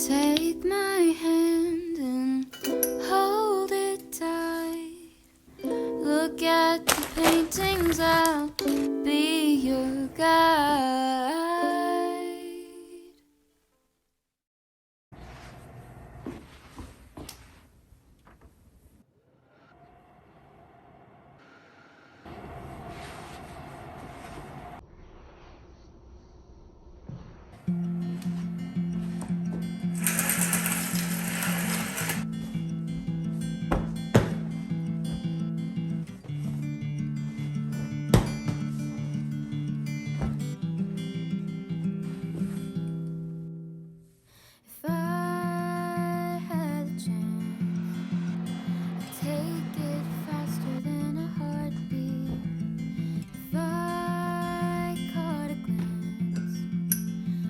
Take my hand and hold it tight. Look at the paintings, I'll be your guide. If I had a chance, I'd take it faster than a heartbeat. If I caught a glance,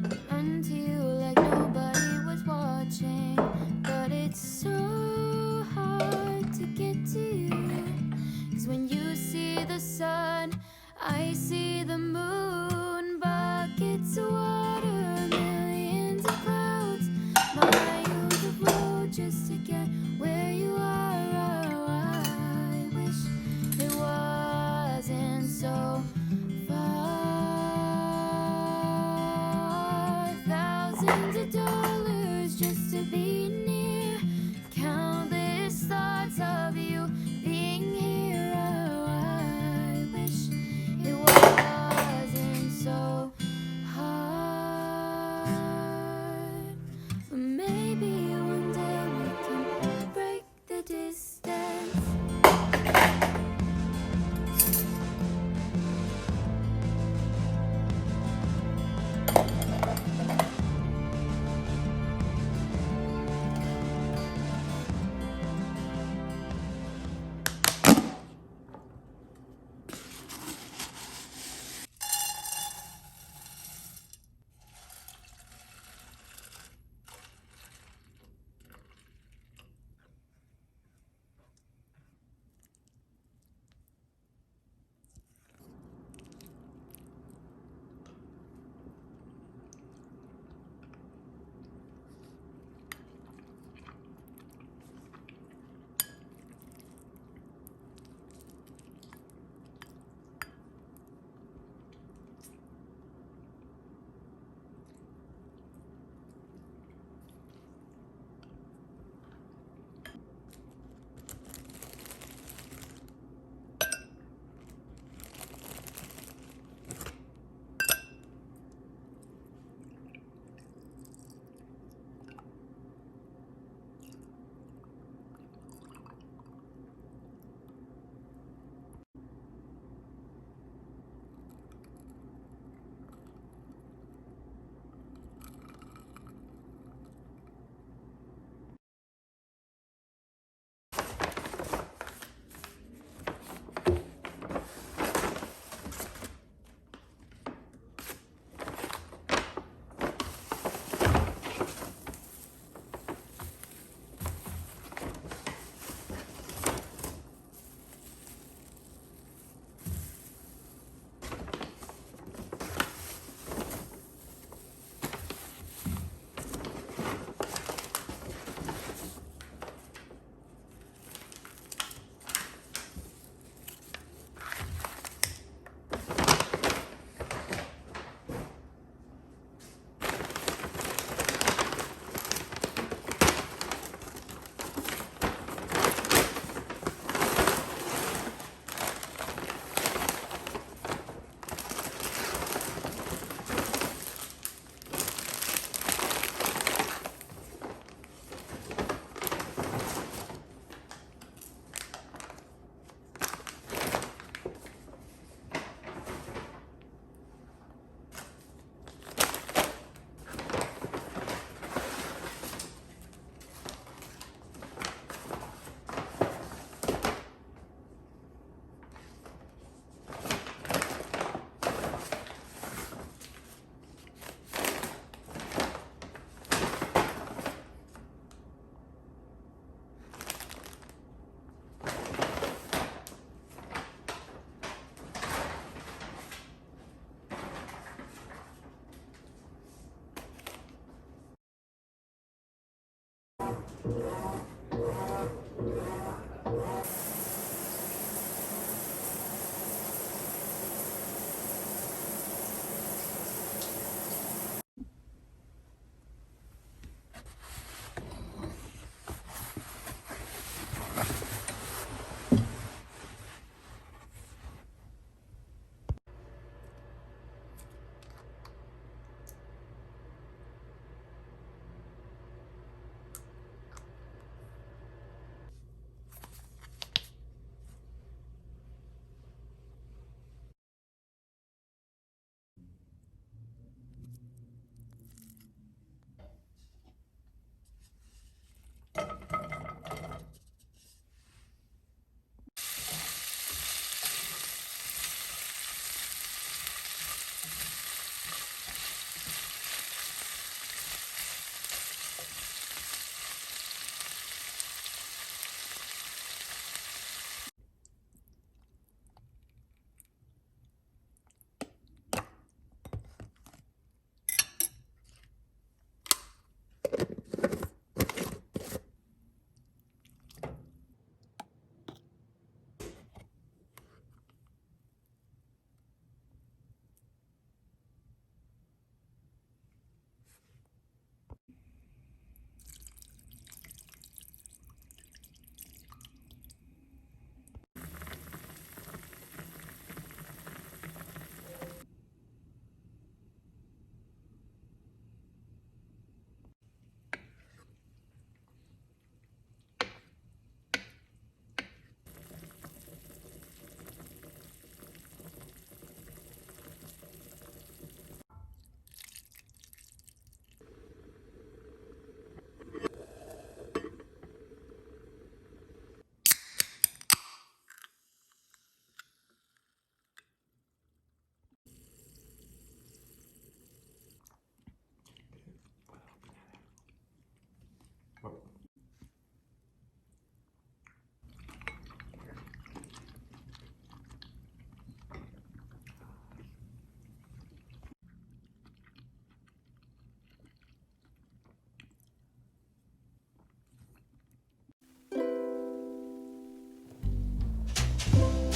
I'd run to you like nobody was watching. But it's so hard to get to you, 'cause when you see the sun, I see the moon. Buckets of water, millions of clouds, miles of road just to get where you are. Oh, I wish it wasn't so far. Thousands of dollars just to be near. Countless thoughts of you being here. Oh, I wish it wasn't so hard. But maybe one day we can break the distance.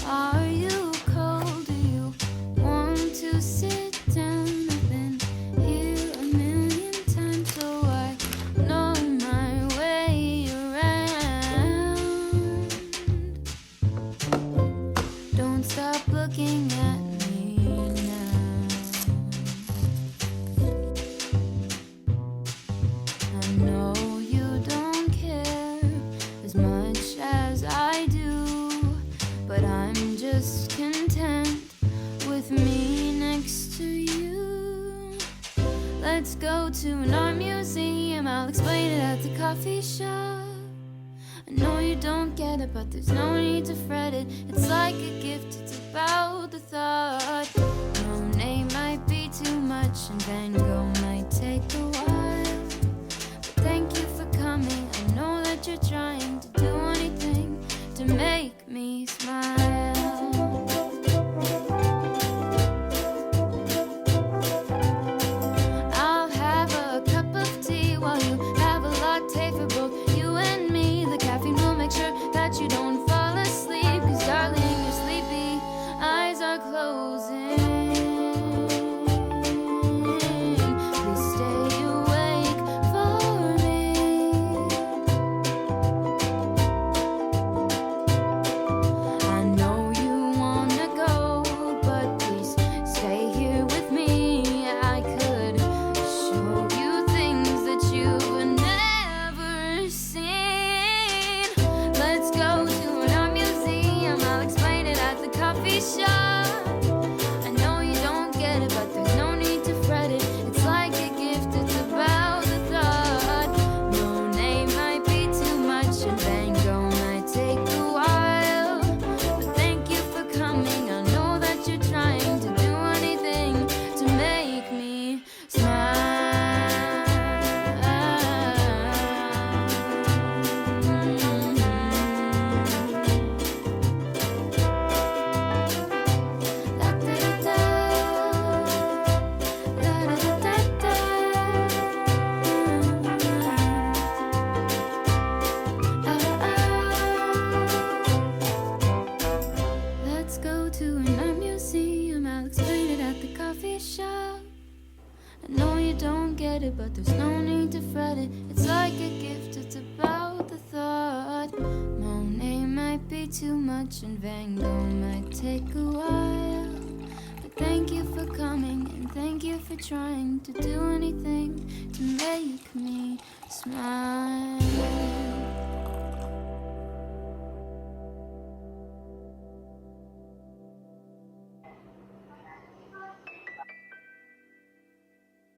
Are you cold? Do you want to sit down? I've been here a million times, so I know my way around. Don't stop looking at me now. I know you don't care as much as I do, but I'm just content with me next to you. Let's go to an art museum, I'll explain it at the coffee shop. I know you don't get it, but there's no need to fret it. It's like a gift, it's about the thought. Monet might be too much and Van Gogh might take a while, but thank you for coming. I know that you're trying to do anything to make me smile. I'll have a cup of tea while you have a latte for both you and me. The caffeine will make sure that you don't fall asleep, 'cause darling, you're sleepy, eyes are closing. Please stay awake. coffee shop. I know you don't get it, but there's no need to fret it. It's like a gift, it's about the thought. Monet might be too much and Van Gogh might take a while. But thank you for coming and thank you for trying to do anything to make me smile.